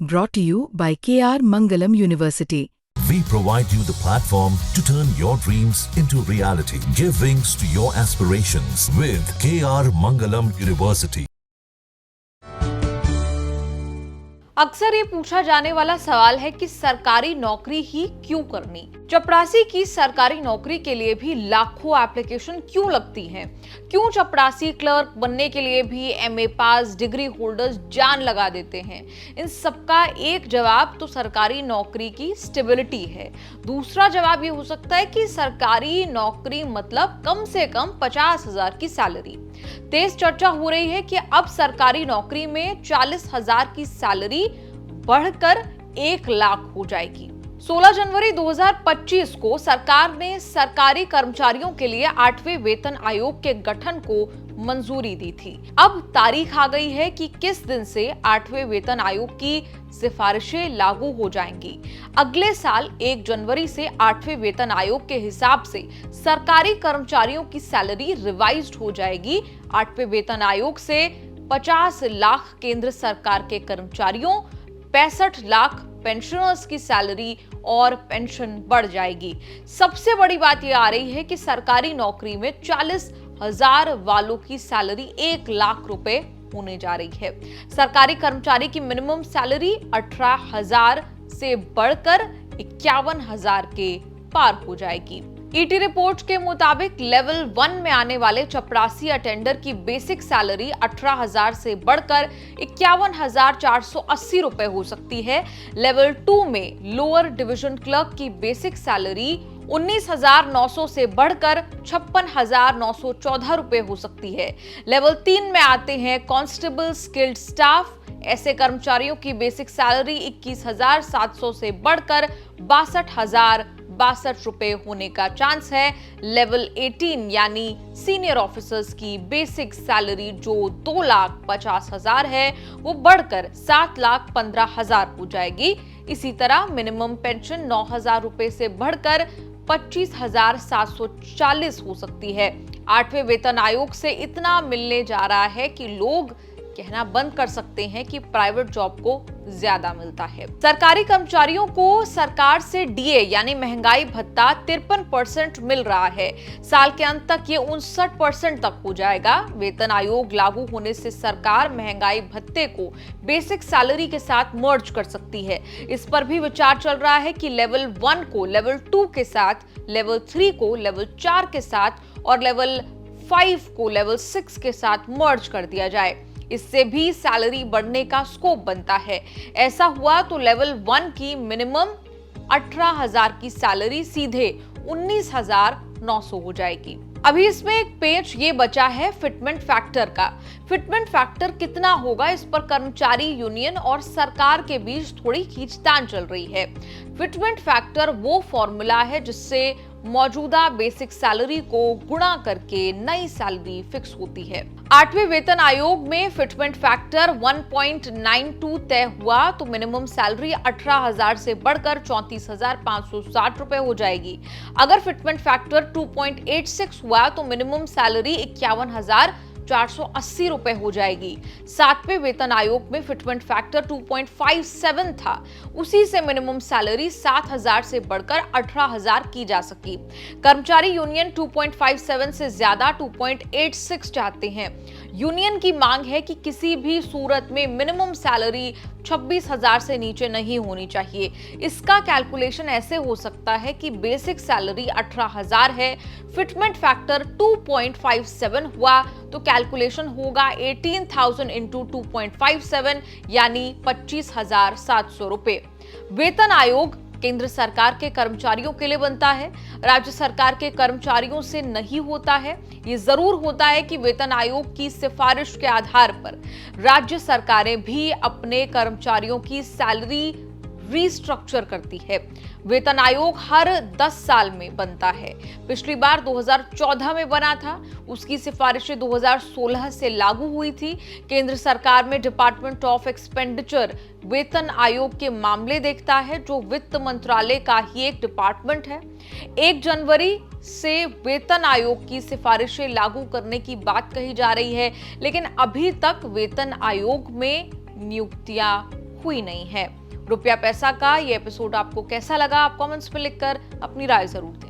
Brought to you by KR Mangalam University. We provide you the platform to turn your dreams into reality. Give wings to your aspirations with KR Mangalam University. अक्सर ये पूछा जाने वाला सवाल है कि सरकारी नौकरी ही क्यों करनी। चपरासी की सरकारी नौकरी के लिए भी लाखों एप्लीकेशन क्यों लगती हैं? क्यों चपरासी क्लर्क बनने के लिए भी एमए पास डिग्री होल्डर्स जान लगा देते हैं? इन सबका एक जवाब तो सरकारी नौकरी की स्टेबिलिटी है। दूसरा जवाब ये हो सकता है कि सरकारी नौकरी मतलब कम से कम 50,000 की सैलरी। तेज चर्चा हो रही है कि अब सरकारी नौकरी में 40,000 की सैलरी बढ़कर 1 लाख हो जाएगी। 16 जनवरी 2025 को सरकार ने सरकारी कर्मचारियों के लिए 8वें वेतन आयोग के गठन को मंजूरी दी थी। अब तारीख आ गई है कि किस दिन से 8वें वेतन आयोग की सिफारिशें लागू हो जाएंगी। अगले साल 1 जनवरी से 8वें वेतन आयोग के हिसाब से सरकारी कर्मचारियों की सैलरी रिवाइज्ड हो जाएगी। 8वें वेतन आयोग से 50 लाख केंद्र सरकार के कर्मचारियों, 65 लाख पेंशनर्स की सैलरी और पेंशन बढ़ जाएगी। सबसे बड़ी बात यह आ रही है कि सरकारी नौकरी में 40,000 वालों की सैलरी 1 लाख रुपए होने जा रही है। सरकारी कर्मचारी की मिनिमम सैलरी 18,000 से बढ़कर 51,000 के पार हो जाएगी। ईटी रिपोर्ट के मुताबिक लेवल 1 में आने वाले चपरासी अटेंडर की बेसिक सैलरी 18,000 से बढ़कर 51,480 रुपए हो सकती है। लेवल 2 में लोअर डिवीजन क्लर्क की बेसिक सैलरी 19,900 से बढ़कर 56,914 रुपए हो सकती है। लेवल 3 में आते हैं कांस्टेबल स्किल्ड स्टाफ। ऐसे कर्मचारियों की बेसिक सैलरी 21,700 से बढ़कर 62,062 रुपए होने का चांस है। लेवल 18 यानी सीनियर ऑफिसर्स की बेसिक सैलरी जो 2,50,000 है वो बढ़कर 7,15,000 हो जाएगी। इसी तरह मिनिमम पेंशन 9,000 रुपए से बढ़कर 25,740 हो सकती है। 8वें वेतन आयोग से इतना मिलने जा रहा है कि लोग कहना बंद कर सकते हैं कि प्राइवेट जॉब को ज्यादा मिलता है। सरकारी कर्मचारियों को सरकार से डीए यानी महंगाई भत्ता 53% मिल रहा है। साल के अंत तक ये 59% तक हो जाएगा। वेतन आयोग लागू होने से सरकार महंगाई भत्ते को बेसिक सैलरी के साथ मर्ज कर सकती है। इस पर भी विचार चल रहा है कि लेवल 1 को लेवल 2 के साथ, लेवल 3 को लेवल 4 के साथ और लेवल 5 को लेवल 6 के साथ मर्ज कर दिया जाए। इससे भी सैलरी बढ़ने का स्कोप बनता है। ऐसा हुआ तो लेवल 1 की मिनिमम 18,000 की सैलरी सीधे 19,900 हो जाएगी। अभी इसमें एक पेच ये बचा है फिटमेंट फैक्टर का। फिटमेंट फैक्टर कितना होगा, इस पर कर्मचारी यूनियन और सरकार के बीच थोड़ी खींचतान चल रही है। फिटमेंट फैक्टर वो फॉर्मूला है जिससे मौजूदा बेसिक सैलरी को गुणा करके नई सैलरी फिक्स होती है। 8वें वेतन आयोग में फिटमेंट फैक्टर 1.92 तय हुआ तो मिनिमम सैलरी 18,000 से बढ़कर 34,560 रुपए हो जाएगी। अगर फिटमेंट फैक्टर 2.86 हुआ तो मिनिमम सैलरी 51,480 रुपए हो जाएगी। 7वें वेतन आयोग में फिटमेंट फैक्टर 2.57 था, उसी से मिनिमम सैलरी 7,000 से बढ़कर 18,000 की जा सकी। कर्मचारी यूनियन 2.57 से ज्यादा 2.86 चाहते हैं। यूनियन की मांग है कि किसी भी सूरत में मिनिमम सैलरी 26,000 से नीचे नहीं होनी चाहिए। इसका कैलकुलेशन ऐसे हो सकता है कि बेसिक सैलरी 18,000 है, फिटमेंट फैक्टर 2.57 हुआ तो कैलकुलेशन होगा 18,000 इंटू 2.57 यानी 25,700 रुपए। वेतन आयोग केंद्र सरकार के कर्मचारियों के लिए बनता है, राज्य सरकार के कर्मचारियों से नहीं होता है। ये जरूर होता है कि वेतन आयोग की सिफारिश के आधार पर राज्य सरकारें भी अपने कर्मचारियों की सैलरी रीस्ट्रक्चर करती है। वेतन आयोग हर 10 साल में बनता है। पिछली बार 2014 में बना था, उसकी सिफारिशें 2016 से लागू हुई थी। केंद्र सरकार में डिपार्टमेंट ऑफ एक्सपेंडिचर वेतन आयोग के मामले देखता है, जो वित्त मंत्रालय का ही एक डिपार्टमेंट है। 1 जनवरी से वेतन आयोग की सिफारिशें लागू करने की बात कही जा रही है, लेकिन अभी तक वेतन आयोग में नियुक्तियां हुई नहीं है। रुपया पैसा का ये एपिसोड आपको कैसा लगा, आप कमेंट्स में लिखकर अपनी राय जरूर दें।